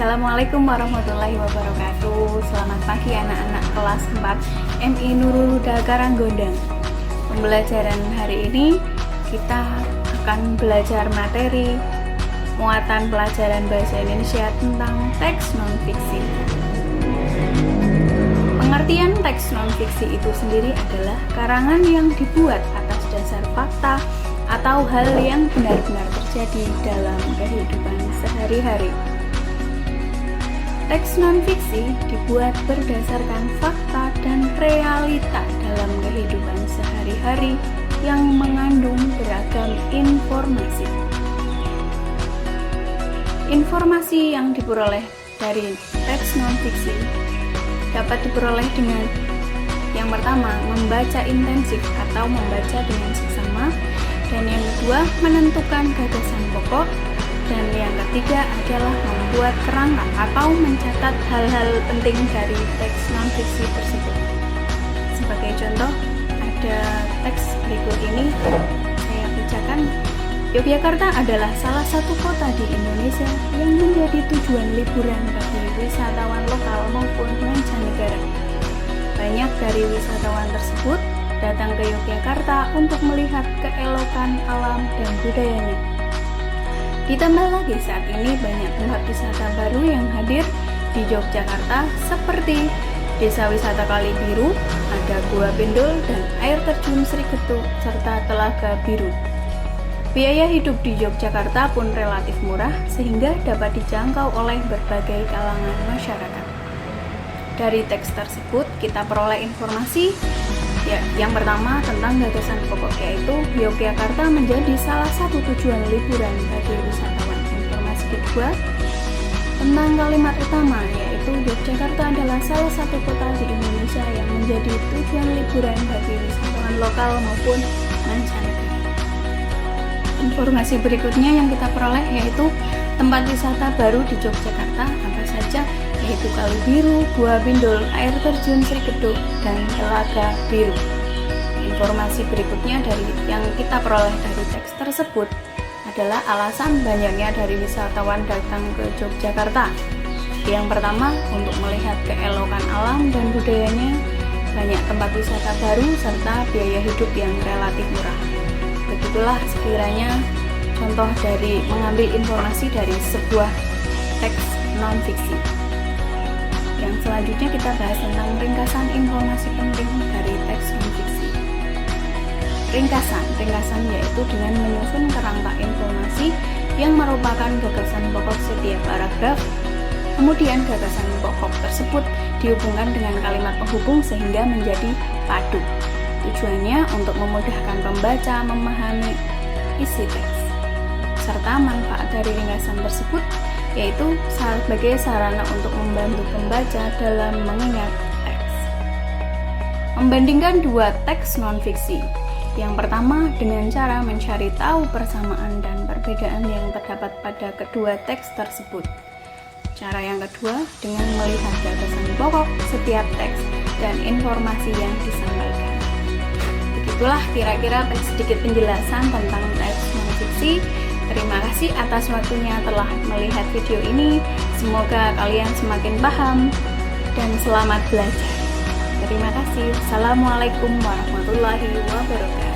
Assalamualaikum warahmatullahi wabarakatuh. Selamat pagi anak-anak kelas 4 MI Nurul Huda Karanggondang. Pembelajaran hari ini kita akan belajar materi muatan pelajaran bahasa Indonesia tentang teks non-fiksi. Pengertian teks non-fiksi itu sendiri adalah karangan yang dibuat atas dasar fakta atau hal yang benar-benar terjadi dalam kehidupan sehari-hari. Teks non-fiksi dibuat berdasarkan fakta dan realita dalam kehidupan sehari-hari yang mengandung beragam informasi. Informasi yang diperoleh dari teks non-fiksi dapat diperoleh dengan yang pertama, membaca intensif atau membaca dengan seksama, dan yang kedua, menentukan gagasan pokok, dan yang ketiga adalah membuat kerangka atau mencatat hal-hal penting dari teks non-fiksi tersebut. Sebagai contoh, ada teks berikut ini, saya bacakan. Yogyakarta adalah salah satu kota di Indonesia yang menjadi tujuan liburan bagi wisatawan lokal maupun mancanegara. Banyak dari wisatawan tersebut datang ke Yogyakarta untuk melihat keelokan alam dan budayanya. Ditambah lagi saat ini banyak tempat wisata baru yang hadir di Yogyakarta seperti Desa Wisata Kali Biru, ada Gua Bendol dan air terjun Sri Getuk serta Telaga Biru. Biaya hidup di Yogyakarta pun relatif murah sehingga dapat dijangkau oleh berbagai kalangan masyarakat. Dari teks tersebut kita peroleh informasi yang pertama tentang gagasan pokok, yaitu Yogyakarta menjadi salah satu tujuan liburan bagi wisatawan. Informasi kedua tentang kalimat utama, yaitu Yogyakarta adalah salah satu kota di Indonesia yang menjadi tujuan liburan bagi wisatawan lokal maupun mancanegara. Informasi berikutnya yang kita peroleh yaitu tempat wisata baru di Yogyakarta apa saja, yaitu Kali Biru, Gua Bendol, air terjun Sri Getuk, dan Telaga Biru. Informasi berikutnya yang kita peroleh dari teks tersebut adalah alasan banyaknya dari wisatawan datang ke Yogyakarta. Yang pertama, untuk melihat keelokan alam dan budayanya, banyak tempat wisata baru, serta biaya hidup yang relatif murah. Begitulah sekiranya contoh dari mengambil informasi dari sebuah teks non-fiksi. Yang selanjutnya kita bahas tentang ringkasan informasi penting dari teks non-fiksi. Ringkasan yaitu dengan menyusun kerangka informasi yang merupakan gagasan pokok setiap paragraf. Kemudian gagasan pokok tersebut dihubungkan dengan kalimat penghubung sehingga menjadi padu. Tujuannya untuk memudahkan pembaca memahami isi teks. Serta manfaat dari ringkasan tersebut yaitu sebagai sarana untuk membantu pembaca dalam mengingat teks. Membandingkan dua teks non-fiksi. Yang pertama dengan cara mencari tahu persamaan dan perbedaan yang terdapat pada kedua teks tersebut. Cara yang kedua dengan melihat gagasan pokok setiap teks dan informasi yang disampaikan. Begitulah kira-kira sedikit penjelasan tentang teks non-fiksi. Terima kasih atas waktunya telah melihat video ini. Semoga kalian semakin paham dan selamat belajar. Terima kasih. Assalamualaikum warahmatullahi wabarakatuh.